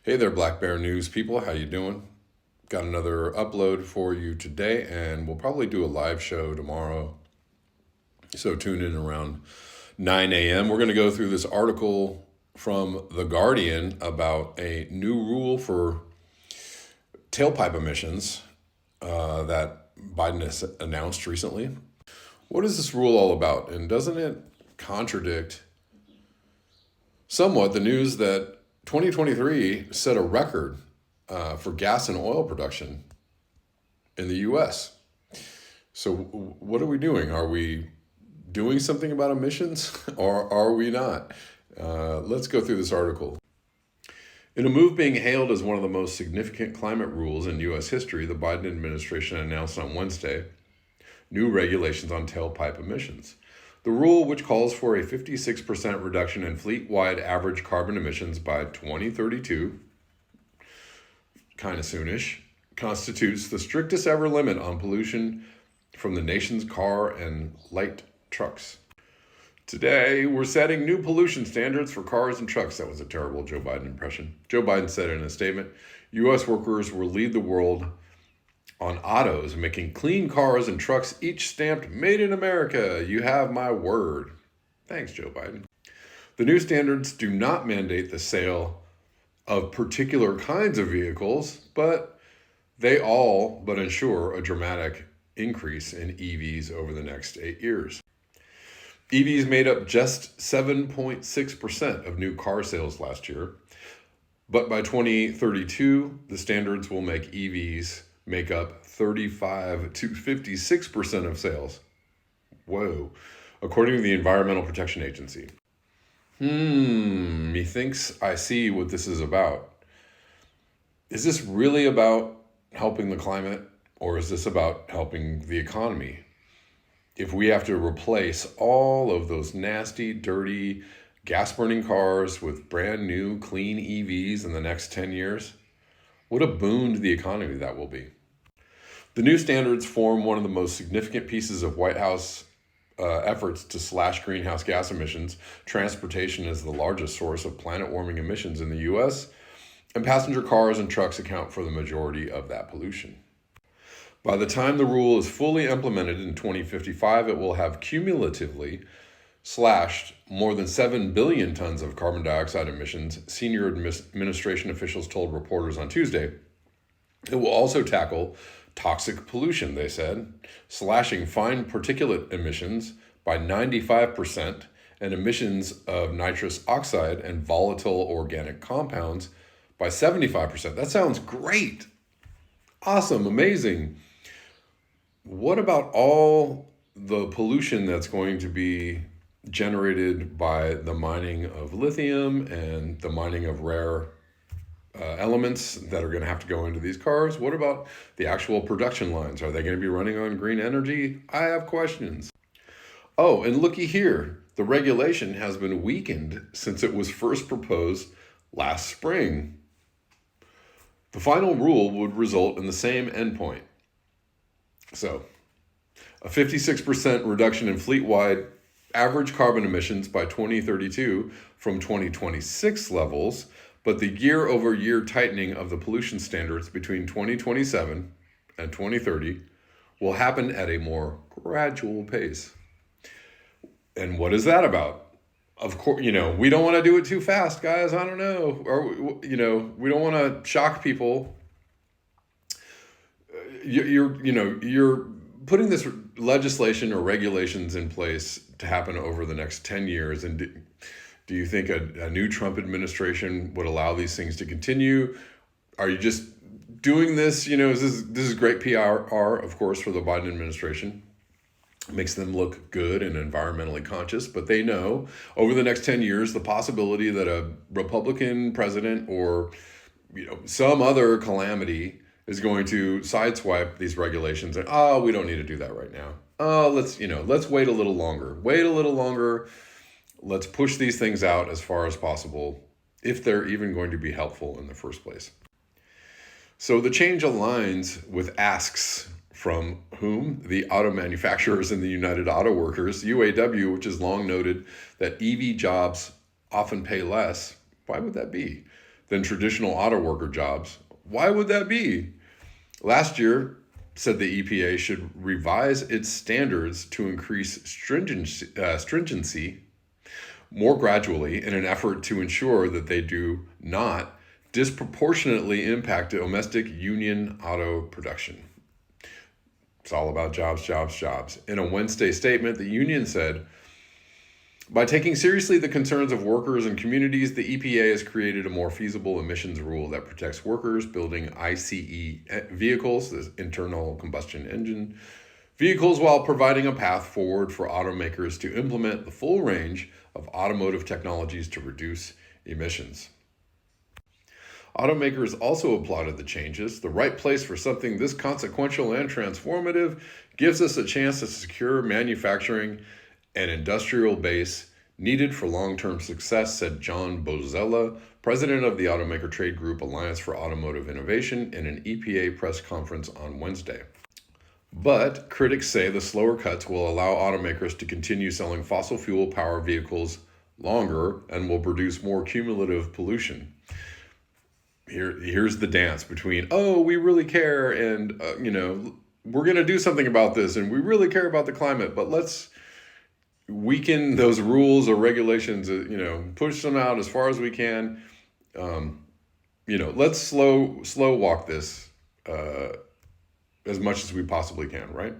Hey there, Black Bear News people. How you doing? Got another upload for you today, and we'll probably do a live show tomorrow. So tune in around 9 a.m. We're going to go through this article from The Guardian about a new rule for tailpipe emissions that Biden has announced recently. What is this rule all about? And doesn't it contradict somewhat the news that 2023 set a record for gas and oil production in the U.S.? So what are we doing? Are we doing something about emissions or are we not? Let's go through this article. In a move being hailed as one of the most significant climate rules in U.S. history, the Biden administration announced on Wednesday new regulations on tailpipe emissions. The rule, which calls for a 56% reduction in fleet-wide average carbon emissions by 2032, kind of soonish, constitutes the strictest ever limit on pollution from the nation's car and light trucks. Today, we're setting new pollution standards for cars and trucks. That was a terrible Joe Biden impression. Joe Biden said in a statement, U.S. workers will lead the world on autos, making clean cars and trucks each stamped Made in America. You have my word. Thanks, Joe Biden. The new standards do not mandate the sale of particular kinds of vehicles, but they all but ensure a dramatic increase in EVs over the next 8 years. EVs made up just 7.6% of new car sales last year, but by 2032, the standards will make EVs make up 35 to 56% of sales. Whoa, according to the Environmental Protection Agency. Methinks I see what this is about. Is this really about helping the climate, or is this about helping the economy? If we have to replace all of those nasty, dirty, gas-burning cars with brand new, clean EVs in the next 10 years, what a boon to the economy that will be. The new standards form one of the most significant pieces of White House efforts to slash greenhouse gas emissions. Transportation is the largest source of planet-warming emissions in the U.S., and passenger cars and trucks account for the majority of that pollution. By the time the rule is fully implemented in 2055, it will have cumulatively slashed more than 7 billion tons of carbon dioxide emissions, senior administration officials told reporters on Tuesday. It will also tackle toxic pollution, they said, slashing fine particulate emissions by 95% and emissions of nitrous oxide and volatile organic compounds by 75%. That sounds great. Awesome, amazing. What about all the pollution that's going to be generated by the mining of lithium and the mining of rare elements that are going to have to go into these cars? What about the actual production lines? Are they going to be running on green energy? I have questions. Oh, and looky here. The regulation has been weakened since it was first proposed last spring. The final rule would result in the same endpoint. So, a 56% reduction in fleet-wide average carbon emissions by 2032 from 2026 levels, but the year-over-year tightening of the pollution standards between 2027 and 2030 will happen at a more gradual pace. And what is that about? Of course, we don't want to do it too fast, guys. I don't know. Or, we don't want to shock people. You're putting this legislation or regulations in place to happen over the next 10 years. And do you think a new Trump administration would allow these things to continue? Are you just doing this? This is great PR, of course, for the Biden administration. It makes them look good and environmentally conscious, but they know over the next 10 years, the possibility that a Republican president or some other calamity is going to sideswipe these regulations and, we don't need to do that right now. Let's wait a little longer. Let's push these things out as far as possible, if they're even going to be helpful in the first place. So the change aligns with asks from whom? The auto manufacturers and the United Auto Workers, UAW, which has long noted that EV jobs often pay less. Why would that be? than traditional auto worker jobs. Why would that be? Last year, said the EPA should revise its standards to increase stringency more gradually in an effort to ensure that they do not disproportionately impact domestic union auto production. It's all about jobs, jobs, jobs. In a Wednesday statement, the union said, by taking seriously the concerns of workers and communities, the EPA has created a more feasible emissions rule that protects workers building ICE vehicles, the internal combustion engine vehicles, while providing a path forward for automakers to implement the full range of automotive technologies to reduce emissions. Automakers also applauded the changes. The right place for something this consequential and transformative gives us a chance to secure manufacturing and industrial base needed for long-term success, said John Bozella, president of the automaker trade group Alliance for Automotive Innovation, in an EPA press conference on Wednesday. But critics say the slower cuts will allow automakers to continue selling fossil fuel power vehicles longer and will produce more cumulative pollution. Here's the dance between, oh, we really care, and we're going to do something about this, and we really care about the climate, but let's weaken those rules or regulations, push them out as far as we can. Let's slow walk this as much as we possibly can, right?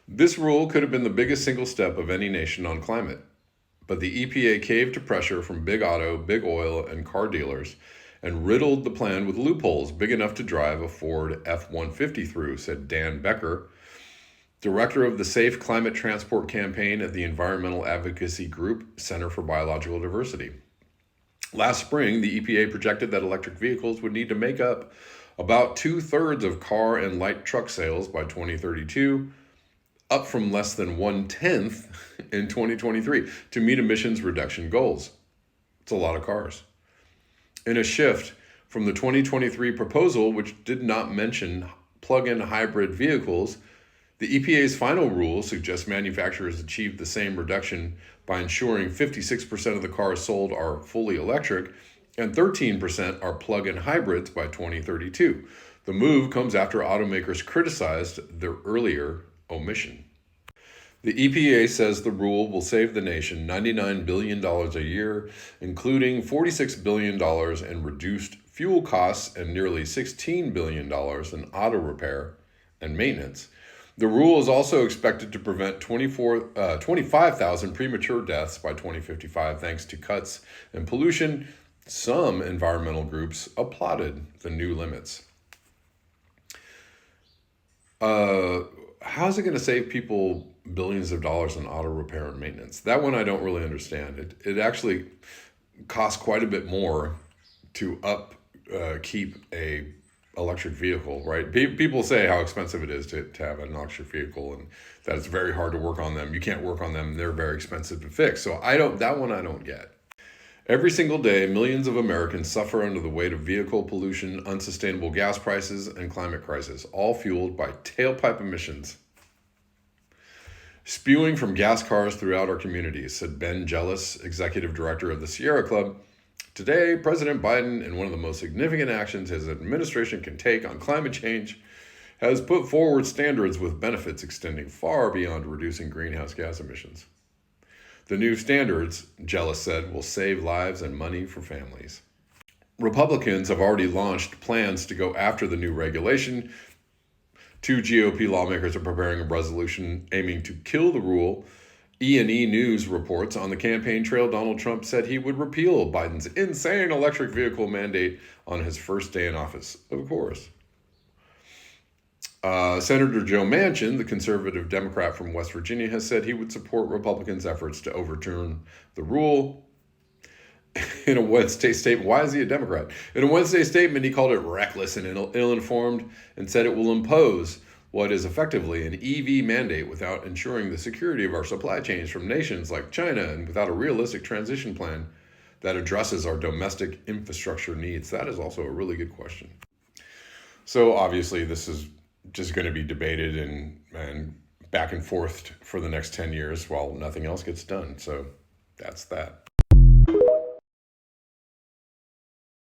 This rule could have been the biggest single step of any nation on climate, but the EPA caved to pressure from big auto, big oil, and car dealers and riddled the plan with loopholes big enough to drive a Ford F-150 through, said Dan Becker, director of the Safe Climate Transport Campaign at the environmental advocacy group Center for Biological Diversity. Last spring, the EPA projected that electric vehicles would need to make up about 2/3 of car and light truck sales by 2032, up from less than 1/10 in 2023, to meet emissions reduction goals. It's a lot of cars. In a shift from the 2023 proposal, which did not mention plug-in hybrid vehicles, the EPA's final rule suggests manufacturers achieve the same reduction by ensuring 56% of the cars sold are fully electric and 13% are plug-in hybrids by 2032. The move comes after automakers criticized their earlier omission. The EPA says the rule will save the nation $99 billion a year, including $46 billion in reduced fuel costs and nearly $16 billion in auto repair and maintenance. The rule is also expected to prevent 25,000 premature deaths by 2055 thanks to cuts in pollution. Some environmental groups applauded the new limits. How's it going to save people billions of dollars in auto repair and maintenance? That one I don't really understand. It actually costs quite a bit more to keep a electric vehicle, right? People say how expensive it is to have an electric vehicle and that it's very hard to work on them. You can't work on them. They're very expensive to fix. So that one I don't get. Every single day, millions of Americans suffer under the weight of vehicle pollution, unsustainable gas prices, and climate crisis, all fueled by tailpipe emissions spewing from gas cars throughout our communities, said Ben Jealous, executive director of the Sierra Club. Today, President Biden, in one of the most significant actions his administration can take on climate change, has put forward standards with benefits extending far beyond reducing greenhouse gas emissions. The new standards, Jealous said, will save lives and money for families. Republicans have already launched plans to go after the new regulation. 2 GOP lawmakers are preparing a resolution aiming to kill the rule. E&E News reports on the campaign trail Donald Trump said he would repeal Biden's insane electric vehicle mandate on his first day in office. Of course. Senator Joe Manchin, the conservative Democrat from West Virginia, has said he would support Republicans' efforts to overturn the rule. In a Wednesday statement, why is he a Democrat? In a Wednesday statement, he called it reckless and ill-informed and said it will impose what is effectively an EV mandate without ensuring the security of our supply chains from nations like China and without a realistic transition plan that addresses our domestic infrastructure needs. That is also a really good question. So obviously this is just going to be debated and back and forth for the next 10 years while nothing else gets done. So that's that.